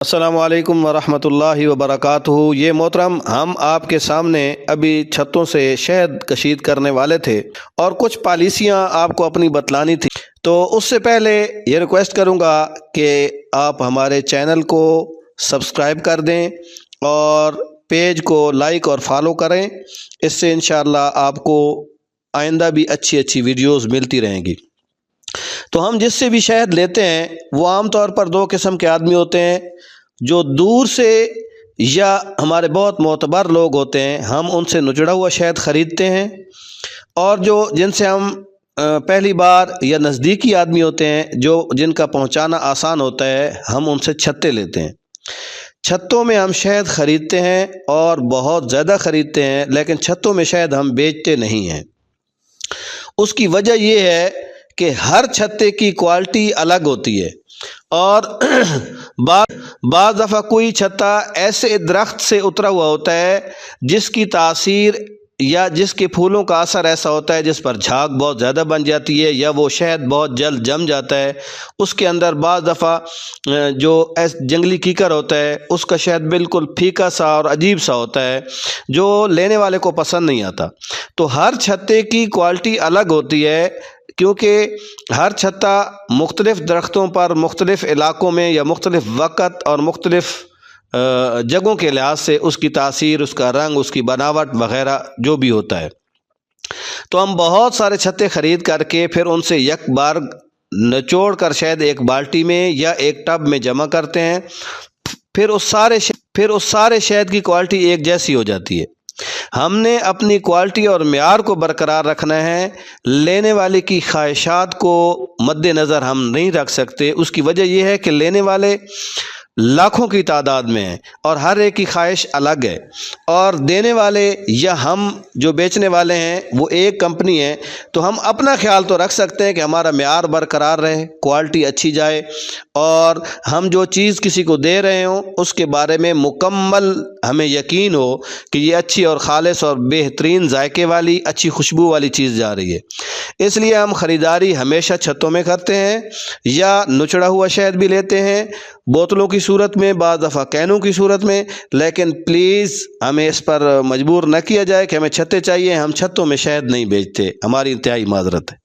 السلام علیکم ورحمۃ اللہ وبرکاتہ۔ یہ محترم، ہم آپ کے سامنے ابھی چھتوں سے شہد کشید کرنے والے تھے اور کچھ پالیسیاں آپ کو اپنی بتلانی تھی، تو اس سے پہلے یہ ریکویسٹ کروں گا کہ آپ ہمارے چینل کو سبسکرائب کر دیں اور پیج کو لائک اور فالو کریں۔ اس سے انشاءاللہ آپ کو آئندہ بھی اچھی اچھی ویڈیوز ملتی رہیں گی۔ تو ہم جس سے بھی شہد لیتے ہیں وہ عام طور پر دو قسم کے آدمی ہوتے ہیں، جو دور سے یا ہمارے بہت معتبر لوگ ہوتے ہیں، ہم ان سے نچڑا ہوا شہد خریدتے ہیں، اور جن سے ہم پہلی بار یا نزدیکی آدمی ہوتے ہیں، جن کا پہنچانا آسان ہوتا ہے، ہم ان سے چھتے لیتے ہیں۔ چھتوں میں ہم شہد خریدتے ہیں اور بہت زیادہ خریدتے ہیں، لیکن چھتوں میں شہد ہم بیچتے نہیں ہیں۔ اس کی وجہ یہ ہے کہ ہر چھتے کی کوالٹی الگ ہوتی ہے، اور بعض دفعہ کوئی چھتا ایسے درخت سے اترا ہوا ہوتا ہے جس کی تاثیر یا جس کے پھولوں کا اثر ایسا ہوتا ہے جس پر جھاگ بہت زیادہ بن جاتی ہے، یا وہ شہد بہت جلد جم جاتا ہے۔ اس کے اندر بعض دفعہ جو جنگلی کیکر ہوتا ہے، اس کا شہد بالکل پھیکا سا اور عجیب سا ہوتا ہے، جو لینے والے کو پسند نہیں آتا۔ تو ہر چھتے کی کوالٹی الگ ہوتی ہے، کیونکہ ہر چھتا مختلف درختوں پر مختلف علاقوں میں یا مختلف وقت اور مختلف جگہوں کے لحاظ سے اس کی تاثیر، اس کا رنگ، اس کی بناوٹ وغیرہ جو بھی ہوتا ہے۔ تو ہم بہت سارے چھتے خرید کر کے پھر ان سے یک بار نچوڑ کر شہد ایک بالٹی میں یا ایک ٹب میں جمع کرتے ہیں، پھر اس سارے شہد کی کوالٹی ایک جیسی ہو جاتی ہے۔ ہم نے اپنی کوالٹی اور معیار کو برقرار رکھنا ہے، لینے والے کی خواہشات کو مد نظر ہم نہیں رکھ سکتے۔ اس کی وجہ یہ ہے کہ لینے والے لاکھوں کی تعداد میں ہیں اور ہر ایک کی خواہش الگ ہے، اور دینے والے یا ہم جو بیچنے والے ہیں وہ ایک کمپنی ہے۔ تو ہم اپنا خیال تو رکھ سکتے ہیں کہ ہمارا معیار برقرار رہے، کوالٹی اچھی جائے، اور ہم جو چیز کسی کو دے رہے ہوں اس کے بارے میں مکمل ہمیں یقین ہو کہ یہ اچھی اور خالص اور بہترین ذائقے والی، اچھی خوشبو والی چیز جا رہی ہے۔ اس لیے ہم خریداری ہمیشہ چھتوں میں کرتے ہیں، یا نچڑا ہوا شہد بھی لیتے ہیں، بوتلوں کی صورت میں، بعض دفعہ کینوں کی صورت میں، لیکن پلیز ہمیں اس پر مجبور نہ کیا جائے کہ ہمیں چھتے چاہیے۔ ہم چھتوں میں شہد نہیں بیچتے، ہماری انتہائی معذرت ہے۔